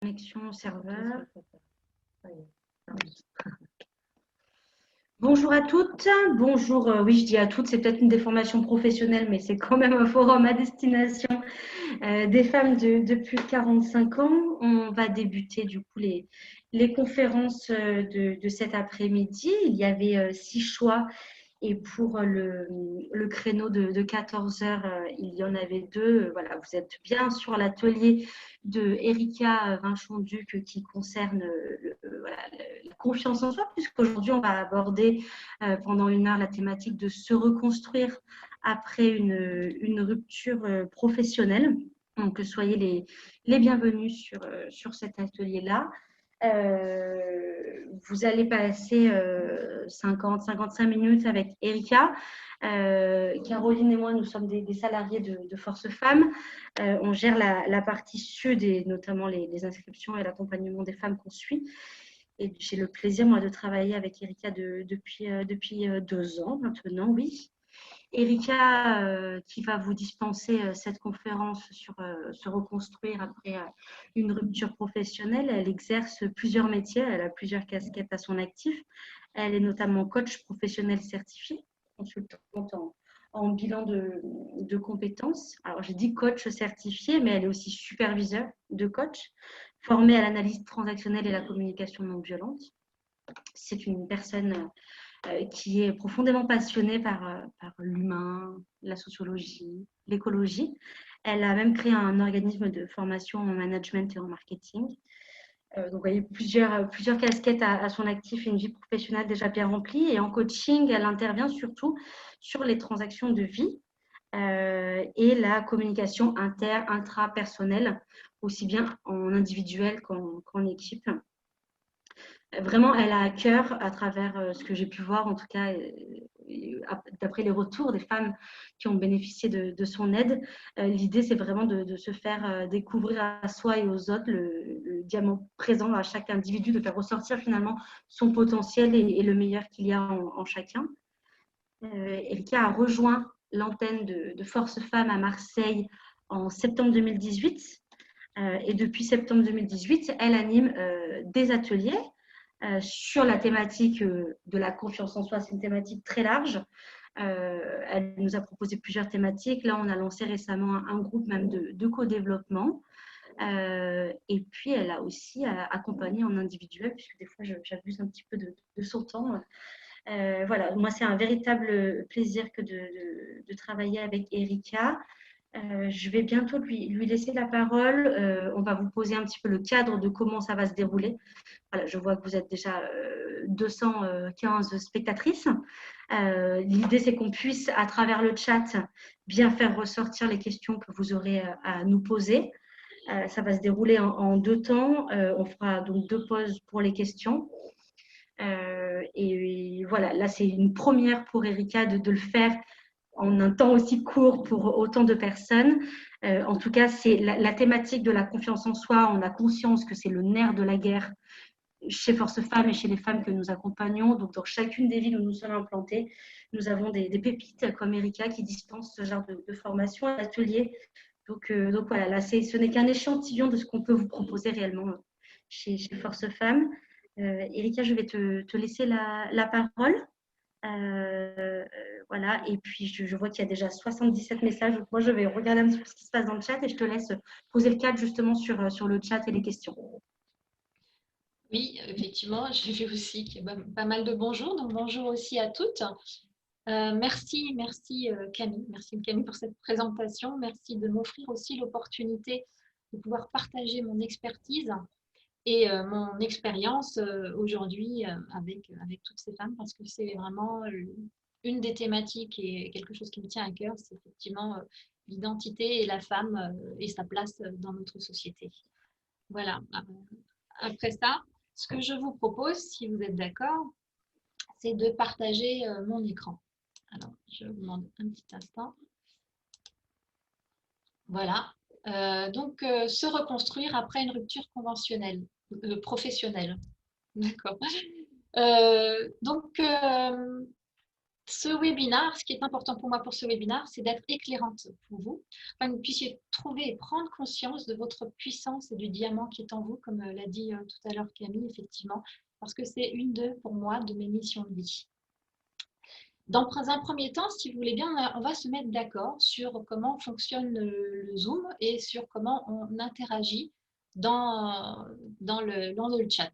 Connexion au serveur. Bonjour à toutes, bonjour, oui je dis à toutes, c'est peut-être une déformation professionnelle, mais c'est quand même un forum à destination des femmes de plus de 45 ans. On va débuter du coup les conférences de cet après-midi. Il y avait 6 choix et pour le créneau de 14 heures, il y en avait 2. Voilà, vous êtes bien sur l'atelier de Erika Vinchon-Duc qui concerne voilà, la confiance en soi, puisqu'aujourd'hui, on va aborder pendant 1 heure la thématique de se reconstruire après une rupture professionnelle. Donc, soyez les bienvenus sur cet atelier-là. Vous allez passer 50-55 minutes avec Erika. Caroline et moi, nous sommes des salariés de Force Femmes. On gère la partie sud et notamment les inscriptions et l'accompagnement des femmes qu'on suit. Et j'ai le plaisir, moi, de travailler avec Erika depuis 2 ans maintenant, oui. Erika, qui va vous dispenser cette conférence sur se reconstruire après une rupture professionnelle. Elle exerce plusieurs métiers, elle a plusieurs casquettes à son actif. Elle est notamment coach professionnel certifié, consultante en bilan de compétences. Alors, j'ai dit coach certifié, mais elle est aussi superviseur de coach, formée à l'analyse transactionnelle et la communication non violente. C'est une personne qui est profondément passionnée par l'humain, la sociologie, l'écologie. Elle a même créé un organisme de formation en management et en marketing. Donc, vous voyez, plusieurs casquettes à son actif et une vie professionnelle déjà bien remplie. Et en coaching, elle intervient surtout sur les transactions de vie et la communication intra-personnelle, aussi bien en individuel qu'en équipe. Vraiment, elle a à cœur, à travers ce que j'ai pu voir, en tout cas, d'après les retours des femmes qui ont bénéficié de son aide, l'idée, c'est vraiment de se faire découvrir à soi et aux autres le diamant présent à chaque individu, de faire ressortir finalement son potentiel et le meilleur qu'il y a en chacun. Erika a rejoint l'antenne de Force Femmes à Marseille en septembre 2018. Et depuis septembre 2018, elle anime des ateliers sur la thématique de la confiance en soi. C'est une thématique très large. Elle nous a proposé plusieurs thématiques. Là, on a lancé récemment un groupe même de co-développement. Et puis, elle a aussi accompagné en individuel, puisque des fois, j'abuse un petit peu de son temps. Voilà, moi, c'est un véritable plaisir que de travailler avec Erika. Je vais bientôt lui laisser la parole. On va vous poser un petit peu le cadre de comment ça va se dérouler. Voilà, je vois que vous êtes déjà 215 spectatrices. L'idée, c'est qu'on puisse, à travers le chat, bien faire ressortir les questions que vous aurez à nous poser. Ça va se dérouler en 2 temps. On fera donc 2 pauses pour les questions. Et voilà, là, c'est une première pour Erika de le faire en un temps aussi court pour autant de personnes. En tout cas, c'est la thématique de la confiance en soi. On a conscience que c'est le nerf de la guerre chez Force Femmes et chez les femmes que nous accompagnons. Donc, dans chacune des villes où nous sommes implantés, nous avons des pépites comme Erika qui dispensent ce genre de formation, d'ateliers. Donc voilà, là, ce n'est qu'un échantillon de ce qu'on peut vous proposer réellement chez Force Femmes. Erika, je vais te laisser la parole. Voilà, et puis je vois qu'il y a déjà 77 messages. Donc moi, je vais regarder un petit peu ce qui se passe dans le chat et je te laisse poser le cadre justement sur le chat et les questions. Oui, effectivement, j'ai vu aussi qu'il y a pas mal de bonjours, donc bonjour aussi à toutes. Merci Camille, merci Camille pour cette présentation. Merci de m'offrir aussi l'opportunité de pouvoir partager mon expertise et mon expérience aujourd'hui avec toutes ces femmes parce que c'est vraiment une des thématiques et quelque chose qui me tient à cœur, c'est effectivement l'identité et la femme et sa place dans notre société. Voilà. Après ça, ce que je vous propose, si vous êtes d'accord, c'est de partager mon écran. Alors, je vous demande un petit instant. Voilà. Donc, se reconstruire après une rupture conventionnelle, professionnelle. D'accord. Donc, Ce webinaire, ce qui est important pour moi pour ce webinaire, c'est d'être éclairante pour vous, afin que vous puissiez trouver et prendre conscience de votre puissance et du diamant qui est en vous, comme l'a dit tout à l'heure Camille, effectivement, parce que c'est pour moi, de mes missions de vie. Dans un premier temps, si vous voulez bien, on va se mettre d'accord sur comment fonctionne le Zoom et sur comment on interagit dans le chat.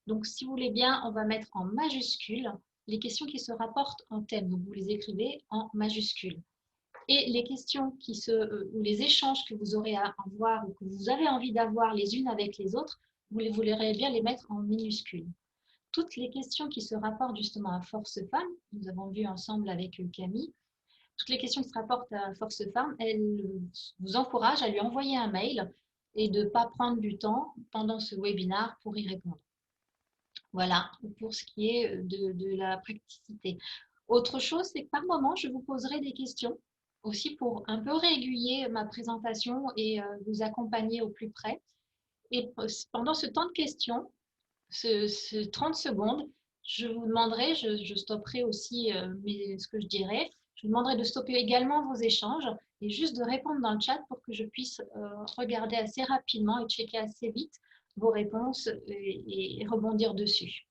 Donc, si vous voulez bien, on va mettre en majuscule les questions qui se rapportent en thème. Donc, vous les écrivez en majuscule. Et les questions ou les échanges que vous aurez à avoir ou que vous avez envie d'avoir les unes avec les autres, vous voulez bien les mettre en minuscules. Toutes les questions qui se rapportent justement à Force Femme, nous avons vu ensemble avec Camille, toutes les questions qui se rapportent à Force Femme, elle vous encourage à lui envoyer un mail et de ne pas prendre du temps pendant ce webinaire pour y répondre. Voilà, pour ce qui est de la praticité. Autre chose, c'est que par moment, je vous poserai des questions aussi pour un peu réaiguiller ma présentation et vous accompagner au plus près. Et pendant ce temps de questions, ce 30 secondes, je vous demanderai, je stopperai aussi ce que je dirai, je vous demanderai de stopper également vos échanges et juste de répondre dans le chat pour que je puisse regarder assez rapidement et checker assez vite vos réponses et rebondir dessus.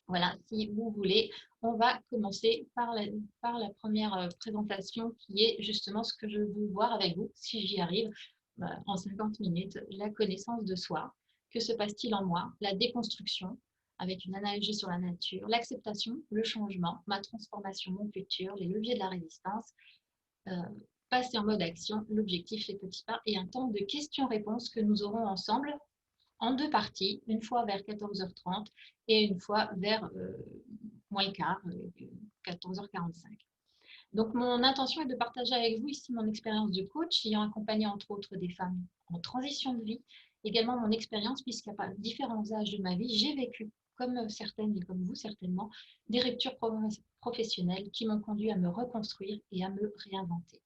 Voilà, si vous voulez, on va commencer par la première présentation qui est justement ce que je veux voir avec vous, si j'y arrive, en 50 minutes, la connaissance de soi. Que se passe-t-il en moi? La déconstruction, avec une analogie sur la nature, l'acceptation, le changement, ma transformation, mon futur, les leviers de la résistance, passer en mode action, l'objectif, les petits pas, et un temps de questions-réponses que nous aurons ensemble en deux parties, une fois vers 14h30 et une fois vers moins le quart, 14h45. Donc, mon intention est de partager avec vous ici mon expérience de coach, ayant accompagné entre autres des femmes en transition de vie, également mon expérience, puisqu'à différents âges de ma vie, j'ai vécu, comme certaines et comme vous certainement, des ruptures professionnelles qui m'ont conduit à me reconstruire et à me réinventer,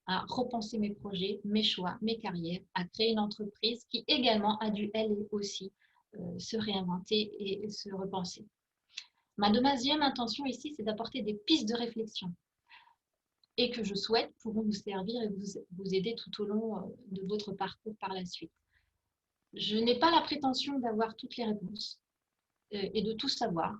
à repenser mes projets, mes choix, mes carrières, à créer une entreprise qui également a dû, elle aussi, se réinventer et se repenser. Ma deuxième intention ici, c'est d'apporter des pistes de réflexion et que je souhaite pourront vous servir et vous aider tout au long de votre parcours par la suite. Je n'ai pas la prétention d'avoir toutes les réponses et de tout savoir.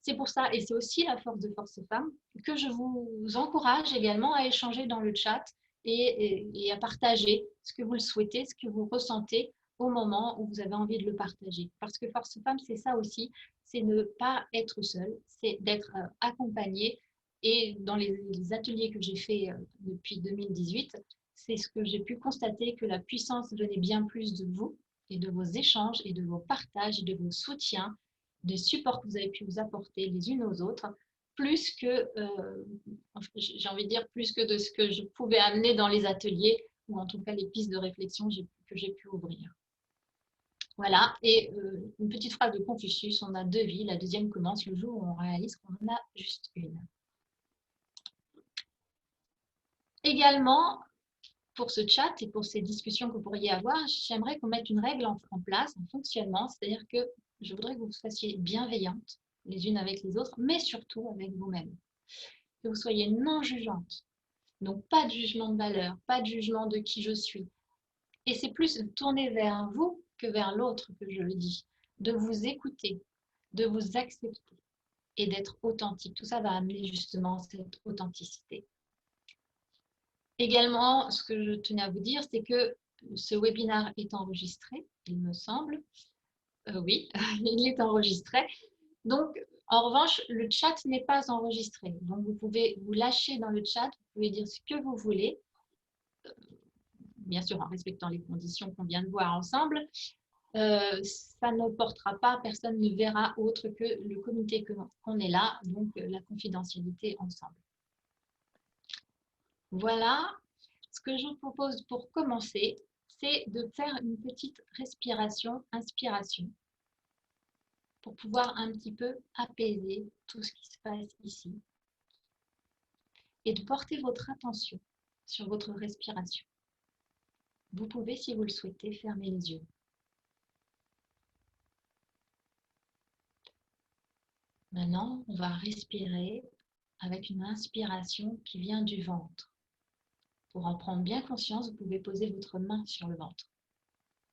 C'est pour ça, et c'est aussi la force de Force Femmes, que je vous encourage également à échanger dans le chat et à partager ce que vous le souhaitez, ce que vous ressentez au moment où vous avez envie de le partager. Parce que Force Femmes, c'est ça aussi, c'est ne pas être seul, c'est d'être accompagné. Et dans les ateliers que j'ai faits depuis 2018, c'est ce que j'ai pu constater, que la puissance venait bien plus de vous et de vos échanges et de vos partages et de vos soutiens, des supports que vous avez pu vous apporter les unes aux autres, plus que, j'ai envie de dire, plus que de ce que je pouvais amener dans les ateliers, ou en tout cas les pistes de réflexion que j'ai pu ouvrir. Voilà, et une petite phrase de Confucius, on a deux vies, la deuxième commence le jour où on réalise qu'on en a juste une. Également, pour ce chat et pour ces discussions que vous pourriez avoir, j'aimerais qu'on mette une règle en place, un fonctionnement, c'est-à-dire que je voudrais que vous fassiez bienveillantes les unes avec les autres, mais surtout avec vous-même. Que vous soyez non jugeantes. Donc, pas de jugement de valeur, pas de jugement de qui je suis. Et c'est plus de tourner vers vous que vers l'autre que je le dis. De vous écouter, de vous accepter et d'être authentique. Tout ça va amener justement cette authenticité. Également, ce que je tenais à vous dire, c'est que ce webinaire est enregistré, il me semble. Oui, il est enregistré. Donc, en revanche, le chat n'est pas enregistré. Donc, vous pouvez vous lâcher dans le chat, vous pouvez dire ce que vous voulez, bien sûr en respectant les conditions qu'on vient de voir ensemble. Ça ne portera pas, personne ne verra autre que le comité qu'on est là, donc la confidentialité ensemble. Voilà, ce que je vous propose pour commencer, c'est de faire une petite respiration, inspiration, pour pouvoir un petit peu apaiser tout ce qui se passe ici et de porter votre attention sur votre respiration. Vous pouvez, si vous le souhaitez, fermer les yeux. Maintenant, on va respirer avec une inspiration qui vient du ventre. Pour en prendre bien conscience, vous pouvez poser votre main sur le ventre.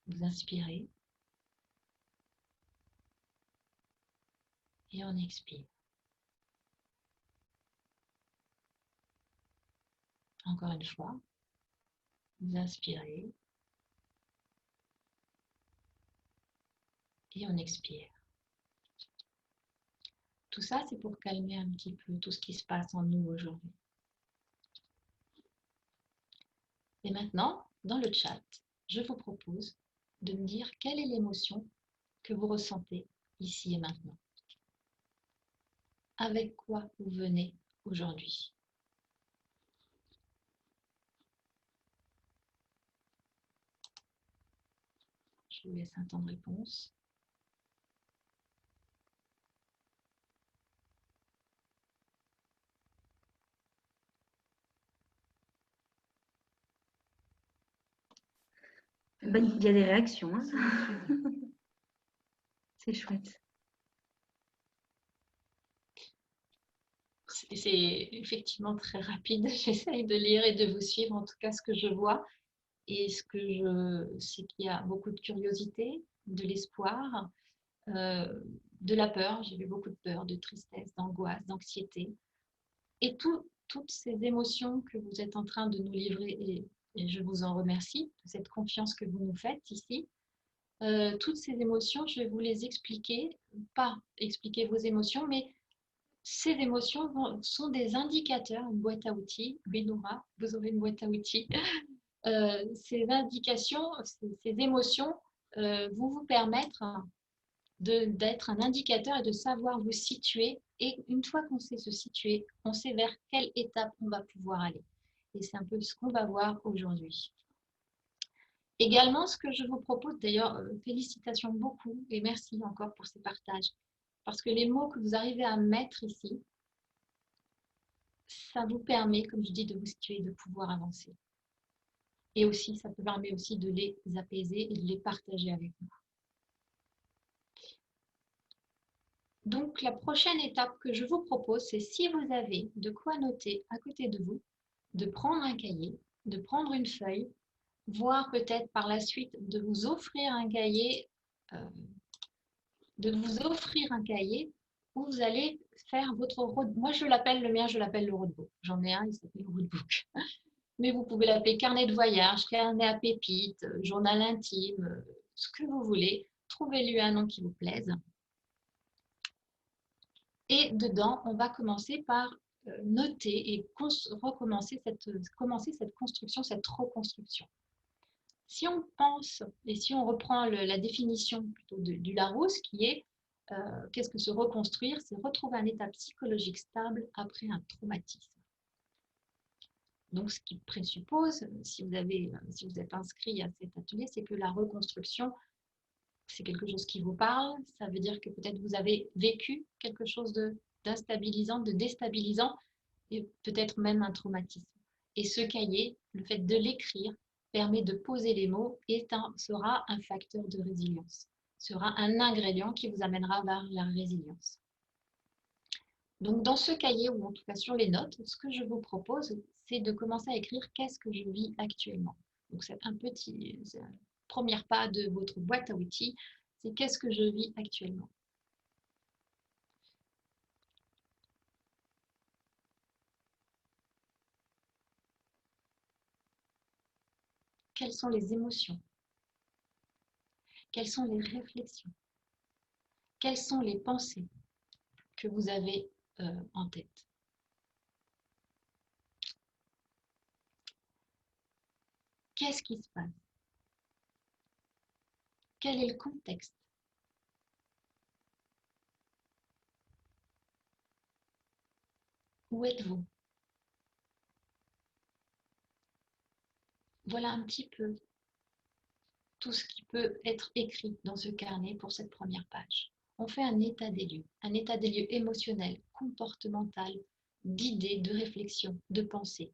Vous inspirez et on expire. Encore une fois, vous inspirez et on expire. Tout ça, c'est pour calmer un petit peu tout ce qui se passe en nous aujourd'hui. Et maintenant, dans le chat, je vous propose de me dire quelle est l'émotion que vous ressentez ici et maintenant. Avec quoi vous venez aujourd'hui? Je vous laisse un temps de réponse. Il y a des réactions. Hein. C'est chouette. C'est effectivement très rapide. J'essaye de lire et de vous suivre, en tout cas ce que je vois. Et ce que je sais qu'il y a beaucoup de curiosité, de l'espoir, de la peur. J'ai vu beaucoup de peur, de tristesse, d'angoisse, d'anxiété. Et toutes ces émotions que vous êtes en train de nous livrer, et je vous en remercie de cette confiance que vous nous faites ici. Toutes ces émotions, je vais vous les expliquer, pas expliquer vos émotions, mais ces émotions sont des indicateurs, une boîte à outils. Oui, Nora, vous aurez une boîte à outils. Ces indications, ces émotions vous permettre d'être un indicateur et de savoir vous situer. Et une fois qu'on sait se situer, on sait vers quelle étape on va pouvoir aller. Et c'est un peu ce qu'on va voir aujourd'hui. Également, ce que je vous propose, d'ailleurs, félicitations beaucoup et merci encore pour ces partages. Parce que les mots que vous arrivez à mettre ici, ça vous permet, comme je dis, de vous situer, de pouvoir avancer. Et aussi, ça peut permettre aussi de les apaiser et de les partager avec nous. Donc, la prochaine étape que je vous propose, c'est si vous avez de quoi noter à côté de vous, de prendre un cahier, de prendre une feuille, voire peut-être par la suite de vous offrir un cahier, où vous allez faire votre roadbook. Moi, je l'appelle le mien, je l'appelle le roadbook. J'en ai un, il s'appelle le roadbook. Mais vous pouvez l'appeler carnet de voyage, carnet à pépites, journal intime, ce que vous voulez. Trouvez-lui un nom qui vous plaise. Et dedans, on va commencer par noter et commencer cette construction, cette reconstruction. Si on pense et si on reprend la définition plutôt du Larousse, qui est qu'est-ce que se reconstruire? C'est retrouver un état psychologique stable après un traumatisme. Donc, ce qui présuppose, si vous êtes inscrit à cet atelier, c'est que la reconstruction, c'est quelque chose qui vous parle. Ça veut dire que peut-être vous avez vécu quelque chose d'instabilisant, de déstabilisant, et peut-être même un traumatisme. Et ce cahier, le fait de l'écrire, permet de poser les mots et sera un facteur de résilience, sera un ingrédient qui vous amènera vers la résilience. Donc, dans ce cahier, ou en tout cas sur les notes, ce que je vous propose, c'est de commencer à écrire qu'est-ce que je vis actuellement. Donc, c'est un premier pas de votre boîte à outils, c'est qu'est-ce que je vis actuellement. Quelles sont les émotions? Quelles sont les réflexions? Quelles sont les pensées que vous avez en tête? Qu'est-ce qui se passe? Quel est le contexte? Où êtes-vous? Voilà un petit peu tout ce qui peut être écrit dans ce carnet pour cette première page. On fait un état des lieux émotionnel, comportemental, d'idées, de réflexion, de pensée.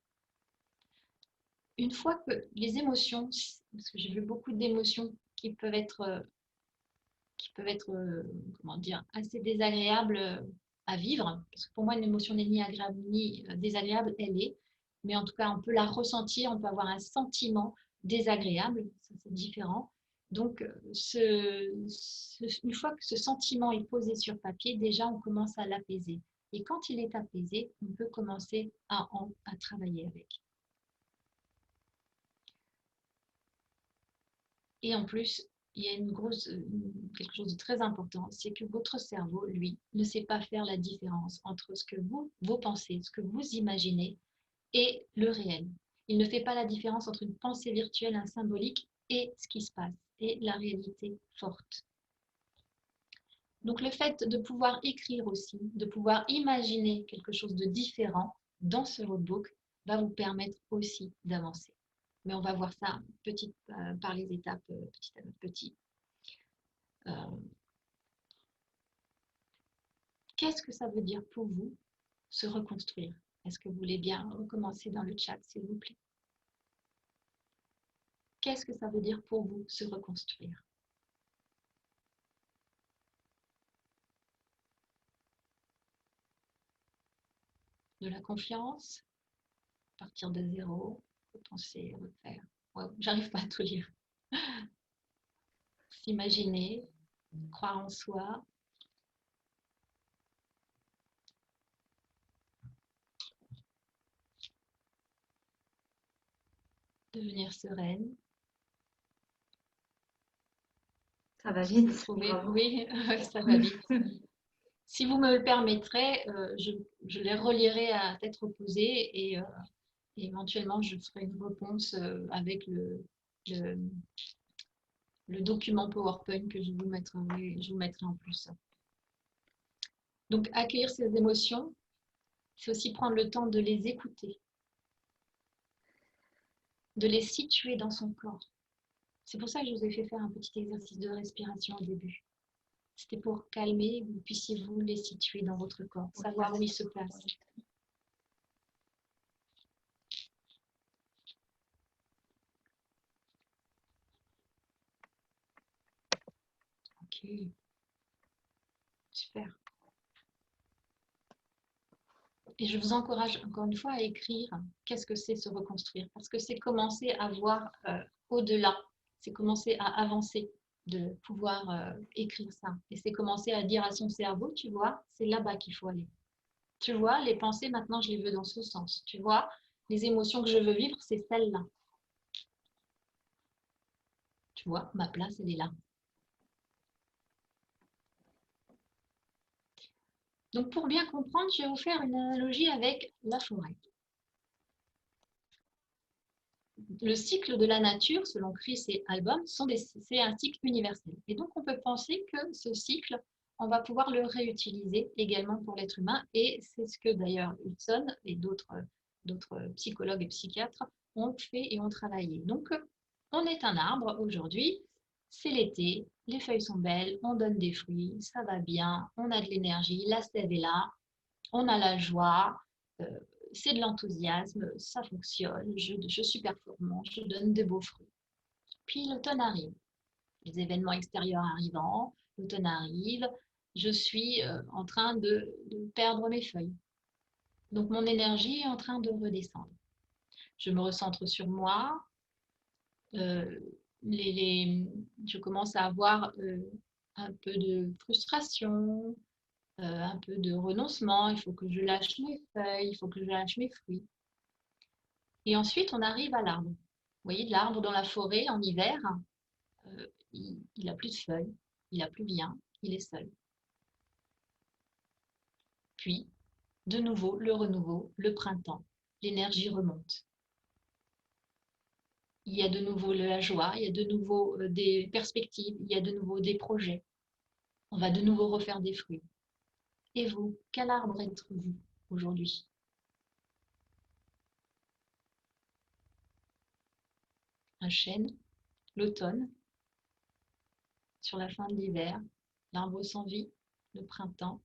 Une fois que les émotions, parce que j'ai vu beaucoup d'émotions qui peuvent être comment dire, assez désagréables à vivre, parce que pour moi, une émotion n'est ni agréable ni désagréable, elle est, mais en tout cas, on peut la ressentir, on peut avoir un sentiment désagréable, ça c'est différent. Donc, une fois que ce sentiment est posé sur papier, déjà, on commence à l'apaiser. Et quand il est apaisé, on peut commencer à travailler avec. Et en plus, il y a quelque chose de très important, c'est que votre cerveau, lui, ne sait pas faire la différence entre ce que vos pensées, ce que vous imaginez et le réel. Il ne fait pas la différence entre une pensée virtuelle, un symbolique et ce qui se passe, et la réalité forte. Donc le fait de pouvoir écrire aussi, de pouvoir imaginer quelque chose de différent dans ce roadbook va vous permettre aussi d'avancer. Mais on va voir ça par les étapes, petit à petit. Qu'est-ce que ça veut dire pour vous, se reconstruire? Est-ce que vous voulez bien recommencer dans le chat, s'il vous plaît? Qu'est-ce que ça veut dire pour vous, se reconstruire? De la confiance, partir de zéro, repenser, refaire. Ouais, j'arrive pas à tout lire. S'imaginer, croire en soi. Devenir sereine. Ça va vite. Oui, ça va vite. Si vous me le permettrez, je les relirai à tête reposée et éventuellement je ferai une réponse avec le document PowerPoint que je vous mettrai en plus. Donc, accueillir ces émotions, c'est aussi prendre le temps de les écouter, de les situer dans son corps. C'est pour ça que je vous ai fait faire un petit exercice de respiration au début. C'était pour calmer, que vous puissiez vous les situer dans votre corps, savoir où ils se placent. Ok, super. Et je vous encourage encore une fois à écrire qu'est-ce que c'est se reconstruire, parce que c'est commencer à voir au-delà, c'est commencer à avancer, de pouvoir écrire ça. Et c'est commencer à dire à son cerveau, tu vois, c'est là-bas qu'il faut aller. Tu vois, les pensées, maintenant, je les veux dans ce sens. Tu vois, les émotions que je veux vivre, c'est celle-là. Tu vois, ma place, elle est là. Donc, pour bien comprendre, je vais vous faire une analogie avec la forêt. Le cycle de la nature, selon Chris et Albom, c'est un cycle universel. Et donc, on peut penser que ce cycle, on va pouvoir le réutiliser également pour l'être humain. Et c'est ce que d'ailleurs Hudson et d'autres psychologues et psychiatres ont fait et ont travaillé. Donc, on est un arbre aujourd'hui, c'est l'été, les feuilles sont belles, on donne des fruits, ça va bien, on a de l'énergie, la sève est là, on a la joie, c'est de l'enthousiasme, ça fonctionne, je suis performant, je donne de beaux fruits. Puis l'automne arrive, les événements extérieurs arrivant, l'automne arrive, je suis en train de perdre mes feuilles. Donc mon énergie est en train de redescendre. Je me recentre sur moi, je commence à avoir un peu de frustration, un peu de renoncement, il faut que je lâche mes feuilles, il faut que je lâche mes fruits. Et ensuite, on arrive à l'arbre. Vous voyez, l'arbre dans la forêt en hiver, il n'a plus de feuilles, il n'a plus bien, il est seul. Puis, de nouveau, le renouveau, le printemps, l'énergie remonte. Il y a de nouveau la joie, il y a de nouveau des perspectives, il y a de nouveau des projets. On va de nouveau refaire des fruits. Et vous, quel arbre êtes-vous aujourd'hui? Un chêne, l'automne, sur la fin de l'hiver, l'arbre sans vie, le printemps.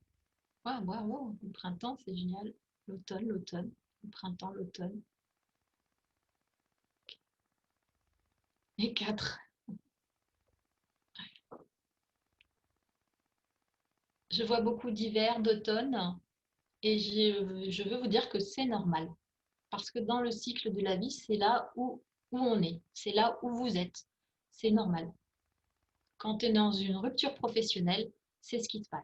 Waouh, le printemps, c'est génial. L'automne, le printemps, l'automne. Et 4. Je vois beaucoup d'hiver, d'automne, et je veux vous dire que c'est normal. Parce que dans le cycle de la vie, c'est là où on est, c'est là où vous êtes. C'est normal. Quand tu es dans une rupture professionnelle, c'est ce qui se passe.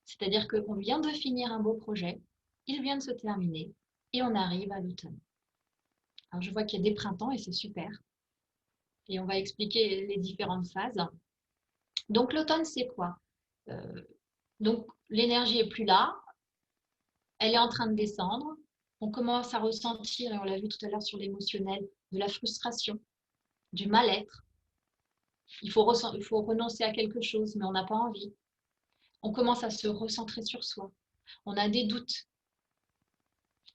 C'est-à-dire qu'on vient de finir un beau projet, il vient de se terminer, et on arrive à l'automne. Alors je vois qu'il y a des printemps et c'est super. Et on va expliquer les différentes phases. Donc l'automne, c'est quoi? Euh, donc l'énergie est plus là, elle est en train de descendre. On commence à ressentir, et on l'a vu tout à l'heure sur l'émotionnel, de la frustration, du mal-être. Il faut renoncer à quelque chose, mais on n'a pas envie. On commence à se recentrer sur soi. On a des doutes.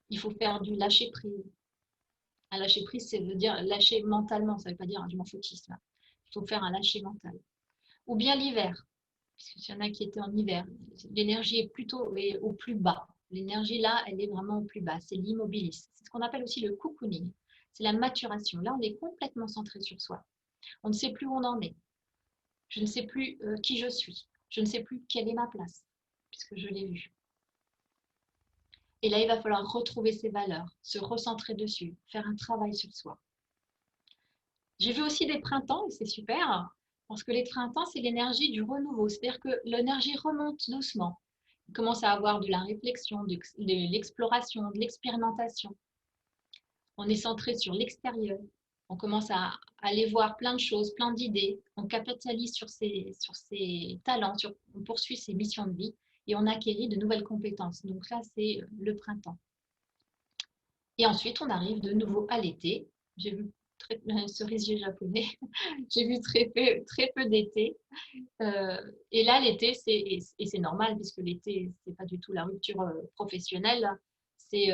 Il faut faire du lâcher-prise. Un lâcher-prise, ça veut dire lâcher mentalement, ça ne veut pas dire du foutisme. Il faut faire un lâcher mental. Ou bien l'hiver, parce qu'il y en a qui étaient en hiver. L'énergie est plutôt au plus bas. L'énergie là, elle est vraiment au plus bas. C'est l'immobilisme. C'est ce qu'on appelle aussi le cocooning. C'est la maturation. Là, on est complètement centré sur soi. On ne sait plus où on en est. Je ne sais plus qui je suis. Je ne sais plus quelle est ma place, puisque je l'ai vu. Et là, il va falloir retrouver ses valeurs, se recentrer dessus, faire un travail sur soi. J'ai vu aussi des printemps, et c'est super, parce que les printemps, c'est l'énergie du renouveau. C'est-à-dire que l'énergie remonte doucement. On commence à avoir de la réflexion, de l'exploration, de l'expérimentation. On est centré sur l'extérieur. On commence à aller voir plein de choses, plein d'idées. On capitalise sur ses talents, on poursuit ses missions de vie et on acquérit de nouvelles compétences. Donc là, c'est le printemps. Et ensuite, on arrive de nouveau à l'été. J'ai vu cerisier japonais. J'ai vu très peu d'été. Et là, l'été, c'est normal, puisque l'été, c'est pas du tout la rupture professionnelle. C'est,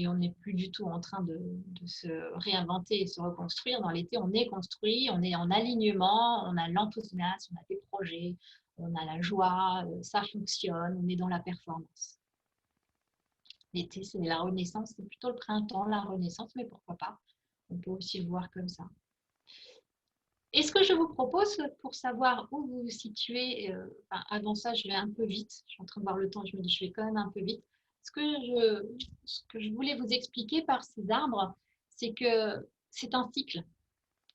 on n'est plus du tout en train de se réinventer et se reconstruire. Dans l'été, on est construit, on est en alignement, on a l'enthousiasme, on a des projets, on a la joie, ça fonctionne, on est dans la performance. L'été, c'est la renaissance, c'est plutôt le printemps, la renaissance, mais pourquoi pas? On peut aussi le voir comme ça. Et ce que je vous propose pour savoir où vous vous situez, avant ça, je vais un peu vite. Je suis en train de voir le temps, je me dis, je vais quand même un peu vite. Ce que je voulais vous expliquer par ces arbres, c'est que c'est un cycle.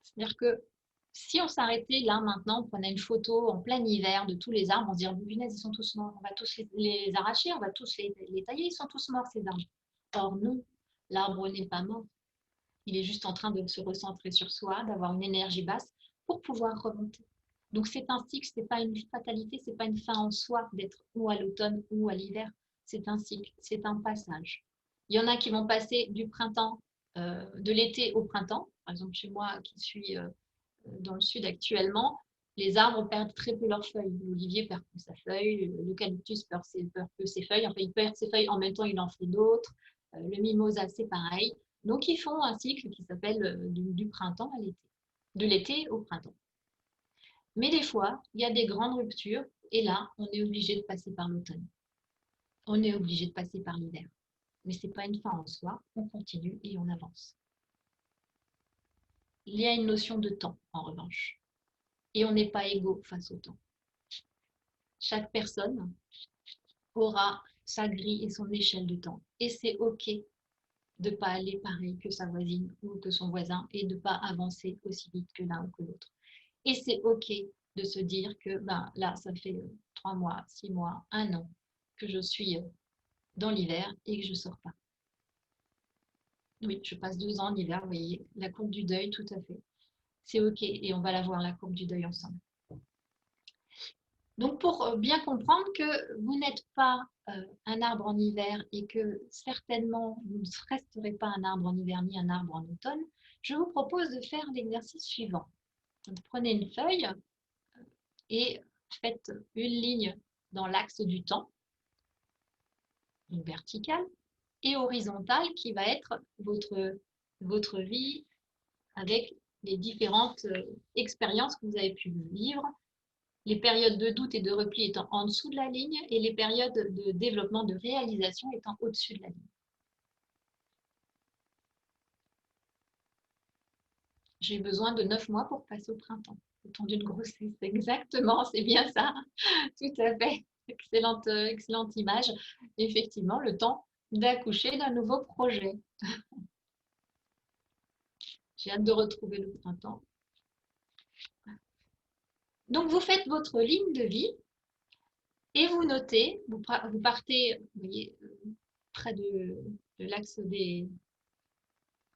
C'est-à-dire que si on s'arrêtait là maintenant, on prenait une photo en plein hiver de tous les arbres, on se dirait, punaise, ils sont tous morts, on va tous les arracher, on va tous les tailler, ils sont tous morts ces arbres. Or non, l'arbre n'est pas mort. Il est juste en train de se recentrer sur soi, d'avoir une énergie basse pour pouvoir remonter. Donc c'est un cycle, ce n'est pas une fatalité, ce n'est pas une fin en soi d'être ou à l'automne ou à l'hiver. C'est un cycle, c'est un passage. Il y en a qui vont passer du printemps, de l'été au printemps. Par exemple, chez moi qui suis dans le sud actuellement, les arbres perdent très peu leurs feuilles. L'olivier perd peu sa feuille, l'eucalyptus perd peu ses feuilles. Enfin, il perd ses feuilles, en même temps, il en fait d'autres. Le mimosa, c'est pareil. Donc, ils font un cycle qui s'appelle du printemps à l'été, de l'été au printemps. Mais des fois, il y a des grandes ruptures et là, on est obligé de passer par l'automne. On est obligé de passer par l'hiver. Mais ce n'est pas une fin en soi, on continue et on avance. Il y a une notion de temps, en revanche. Et on n'est pas égaux face au temps. Chaque personne aura sa grille et son échelle de temps. Et c'est OK de ne pas aller pareil que sa voisine ou que son voisin et de ne pas avancer aussi vite que l'un ou que l'autre. Et c'est OK de se dire que là, ça fait 3 mois, 6 mois, 1 an que je suis dans l'hiver et que je ne sors pas. Oui, je passe 2 ans en hiver, vous voyez, la courbe du deuil, tout à fait. C'est OK et on va la voir, la courbe du deuil ensemble. Donc, pour bien comprendre que vous n'êtes pas un arbre en hiver et que certainement vous ne resterez pas un arbre en hiver ni un arbre en automne, je vous propose de faire l'exercice suivant. Donc, prenez une feuille et faites une ligne dans l'axe du temps, une verticale, et horizontale qui va être votre vie avec les différentes expériences que vous avez pu vivre, les périodes de doute et de repli étant en dessous de la ligne et les périodes de développement, de réalisation étant au-dessus de la ligne. J'ai besoin de 9 mois pour passer au printemps. Le temps d'une grossesse, exactement, c'est bien ça. Tout à fait. Excellente image. Effectivement, le temps d'accoucher d'un nouveau projet. J'ai hâte de retrouver le printemps. Donc, vous faites votre ligne de vie et vous notez, vous partez, vous voyez, près de l'axe des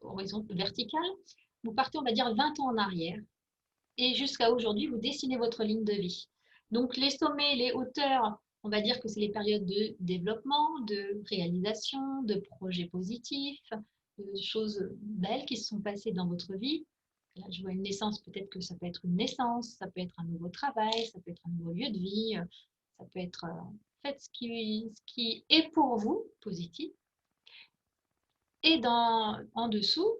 horizons verticales, vous partez, on va dire, 20 ans en arrière. Et jusqu'à aujourd'hui, vous dessinez votre ligne de vie. Donc, les sommets, les hauteurs, on va dire que c'est les périodes de développement, de réalisation, de projets positifs, de choses belles qui se sont passées dans votre vie. Là, je vois une naissance, peut-être que ça peut être une naissance, ça peut être un nouveau travail, ça peut être un nouveau lieu de vie, ça peut être en fait ce qui est pour vous positif. Et en dessous,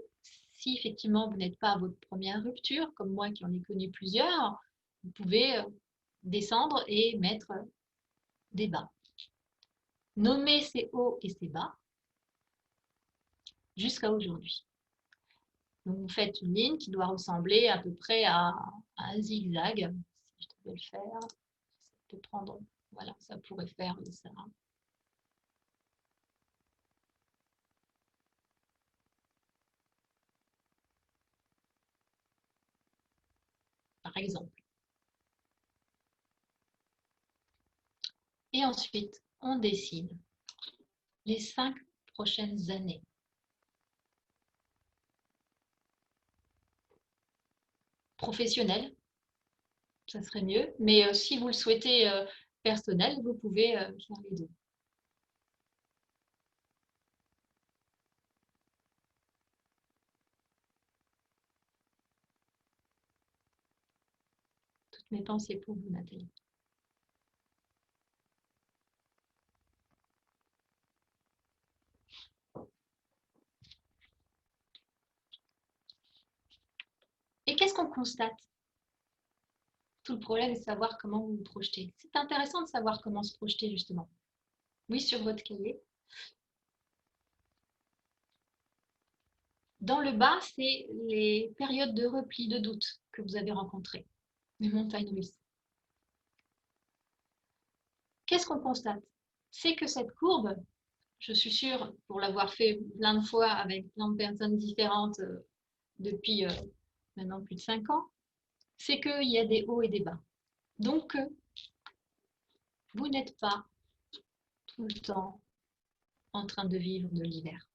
si effectivement vous n'êtes pas à votre première rupture, comme moi qui en ai connu plusieurs, vous pouvez descendre et mettre des bas. Nommer ses hauts et ses bas jusqu'à aujourd'hui. Donc vous faites une ligne qui doit ressembler à peu près à un zigzag. Si je devais le faire, ça peut prendre, voilà, ça pourrait faire ça. Par exemple. Et ensuite, on dessine les 5 prochaines années. Professionnelles, ça serait mieux. Mais si vous le souhaitez personnel, vous pouvez faire les deux. Toutes mes pensées pour vous, Nathalie. Et qu'est-ce qu'on constate? Tout le problème est de savoir comment vous vous projetez. C'est intéressant de savoir comment se projeter, justement. Oui, sur votre cahier. Dans le bas, c'est les périodes de repli, de doute que vous avez rencontrées, les montagnes russes. Qu'est-ce qu'on constate? C'est que cette courbe, je suis sûre, pour l'avoir fait plein de fois avec plein de personnes différentes depuis maintenant plus de 5 ans, c'est qu'il y a des hauts et des bas. Donc, vous n'êtes pas tout le temps en train de vivre de l'hiver.